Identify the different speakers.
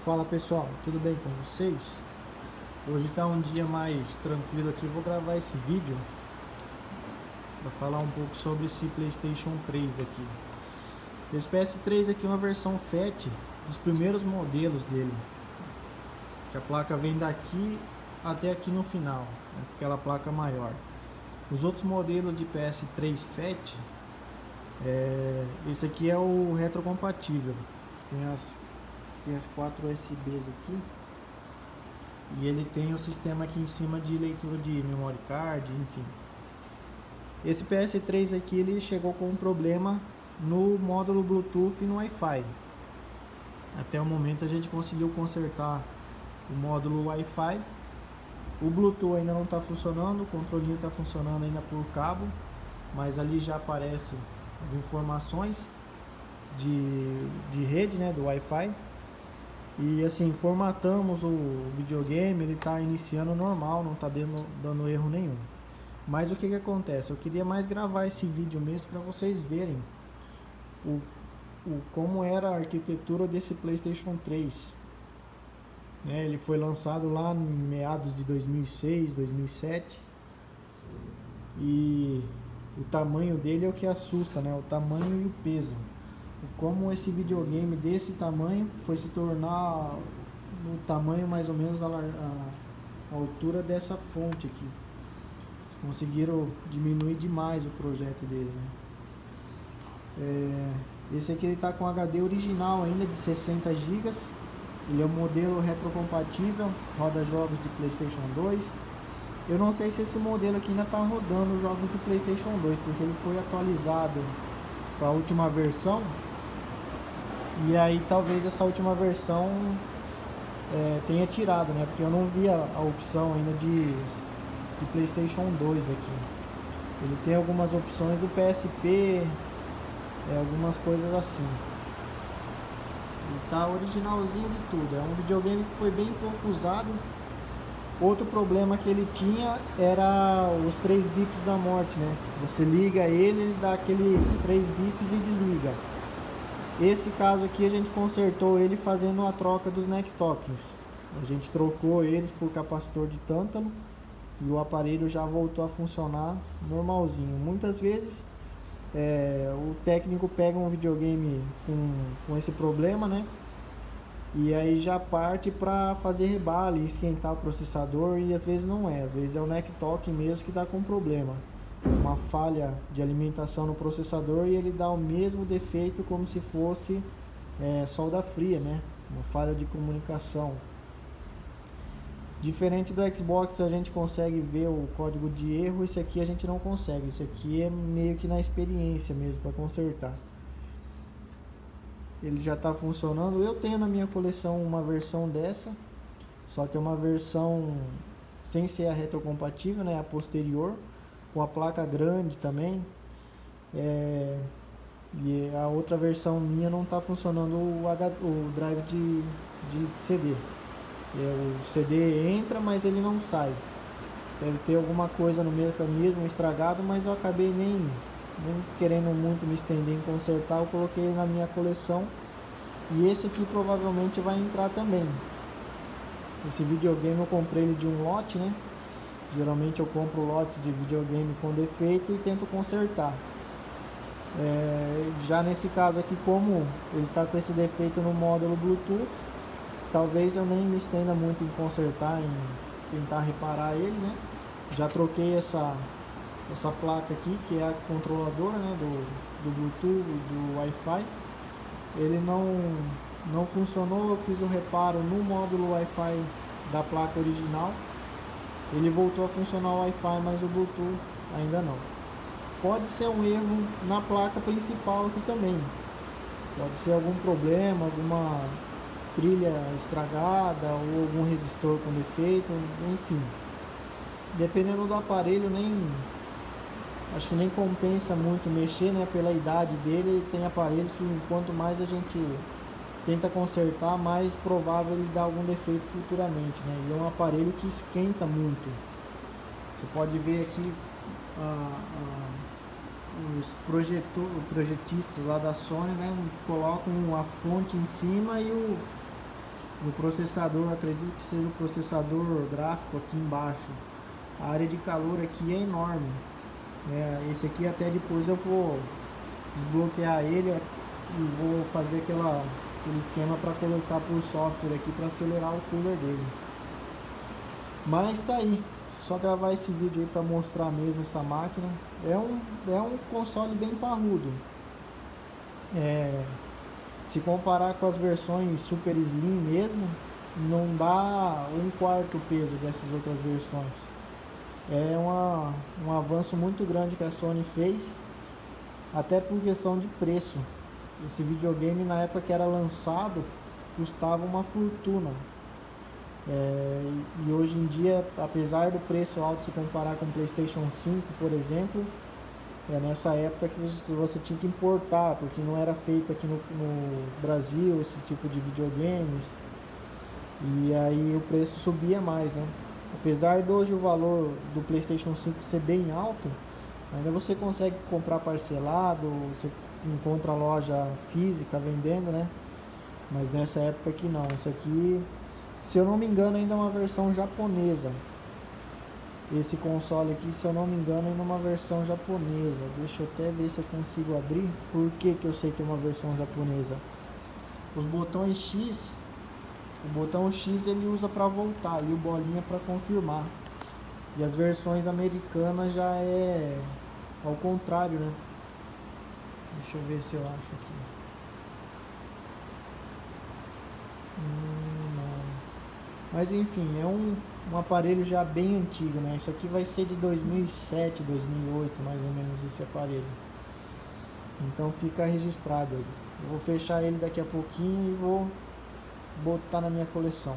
Speaker 1: Fala pessoal, tudo bem com vocês? Hoje está um dia mais tranquilo aqui, vou gravar esse vídeo para falar um pouco sobre esse PlayStation 3 aqui. Esse PS3 aqui é uma versão FAT dos primeiros modelos dele, que a placa vem daqui até aqui no final, aquela placa maior. Os outros modelos de PS3 FAT, esse aqui é o retrocompatível, tem as 4 USBs aqui, e ele tem o sistema aqui em cima de leitura de memory card, enfim. Esse PS3 aqui ele chegou com um problema no módulo Bluetooth e no Wi-Fi. Até o momento a gente conseguiu consertar o módulo Wi-Fi. O Bluetooth ainda não está funcionando, o controlinho está funcionando ainda por cabo, mas ali já aparecem as informações de rede, né, do Wi-Fi. E assim, formatamos o videogame, ele está iniciando normal, não está dando erro nenhum. Mas o que acontece? Eu queria mais gravar esse vídeo mesmo para vocês verem como era a arquitetura desse PlayStation 3. Ele foi lançado lá em meados de 2006, 2007. E o tamanho dele é o que assusta, né? O tamanho e o peso. Como esse videogame desse tamanho foi se tornar no tamanho mais ou menos a altura dessa fonte aqui. Eles conseguiram diminuir demais o projeto dele, né? Esse aqui ele está com HD original ainda de 60 GB. Ele é um modelo retrocompatível, roda jogos de PlayStation 2. Eu não sei se esse modelo aqui ainda está rodando jogos de PlayStation 2, porque ele foi atualizado para a última versão. E aí talvez essa última versão tenha tirado, né? Porque eu não vi a opção ainda de PlayStation 2 aqui. Ele tem algumas opções do PSP, algumas coisas assim. Ele tá originalzinho de tudo. É um videogame que foi bem pouco usado. Outro problema que ele tinha era os 3 bips da morte, né? Você liga ele dá aqueles 3 bips e desliga. Esse caso aqui a gente consertou ele fazendo a troca dos neck tokens. A gente trocou eles por capacitor de tântalo e o aparelho já voltou a funcionar normalzinho. Muitas vezes o técnico pega um videogame com esse problema, né? E aí já parte para fazer rebale, esquentar o processador, e às vezes não é. Às vezes é o neck token mesmo que está com problema. Uma falha de alimentação no processador e ele dá o mesmo defeito como se fosse solda fria, né? Uma falha de comunicação. Diferente do Xbox, a gente consegue ver o código de erro. Esse aqui a gente não consegue. Esse aqui é meio que na experiência mesmo para consertar. Ele já está funcionando. Eu tenho na minha coleção uma versão dessa, só que é uma versão sem ser a retrocompatível, né? A posterior, com a placa grande também. E a outra versão minha não está funcionando o drive de CD. O CD entra, mas ele não sai. Deve ter alguma coisa no mecanismo estragado, mas eu acabei nem querendo muito me estender em consertar. Eu coloquei na minha coleção. E esse aqui provavelmente vai entrar também. Esse videogame eu comprei ele de um lote, né? Geralmente eu compro lotes de videogame com defeito e tento consertar. Já nesse caso aqui, como ele está com esse defeito no módulo Bluetooth, talvez eu nem me estenda muito em consertar, em tentar reparar ele, né? Já troquei essa placa aqui, que é a controladora, né, do Bluetooth e do Wi-Fi. Ele não funcionou, eu fiz o reparo no módulo Wi-Fi da placa original. Ele voltou a funcionar o Wi-Fi, mas o Bluetooth ainda não. Pode ser um erro na placa principal aqui também. Pode ser algum problema, alguma trilha estragada ou algum resistor com defeito, enfim. Dependendo do aparelho, acho que nem compensa muito mexer, né? Pela idade dele, tem aparelhos que quanto mais a gente tenta consertar, mais provável ele dar algum defeito futuramente, né? E é um aparelho que esquenta muito. Você pode ver aqui os projetistas lá da Sony, né, colocam a fonte em cima e O processador, acredito que seja o processador gráfico aqui embaixo. A área de calor aqui é enorme. Esse aqui até depois eu vou desbloquear ele e vou fazer aquele esquema para colocar por software aqui para acelerar o cooler dele. Mas tá aí, só gravar esse vídeo aí para mostrar mesmo essa máquina. É um console bem parrudo. Se comparar com as versões Super Slim mesmo, não dá um quarto o peso dessas outras versões. É um avanço muito grande que a Sony fez, até por questão de preço. Esse videogame, na época que era lançado, custava uma fortuna. E hoje em dia, apesar do preço alto se comparar com o PlayStation 5, por exemplo, nessa época que você tinha que importar, porque não era feito aqui no Brasil esse tipo de videogames, e aí o preço subia mais, né? Apesar de hoje o valor do PlayStation 5 ser bem alto, ainda você consegue comprar parcelado, você encontra loja física vendendo, né? Mas nessa época aqui não. Esse aqui, se eu não me engano, ainda é uma versão japonesa. Esse console aqui, se eu não me engano, ainda é uma versão japonesa. Deixa eu até ver se eu consigo abrir. Por que que eu sei que é uma versão japonesa? Os botões X, o botão X ele usa para voltar e o bolinha para confirmar. E as versões americanas já é ao contrário, né? Deixa eu ver se eu acho aqui. Não. Mas enfim, é um aparelho já bem antigo, né? Isso aqui vai ser de 2007, 2008, mais ou menos, esse aparelho. Então fica registrado aí. Eu vou fechar ele daqui a pouquinho e vou botar na minha coleção.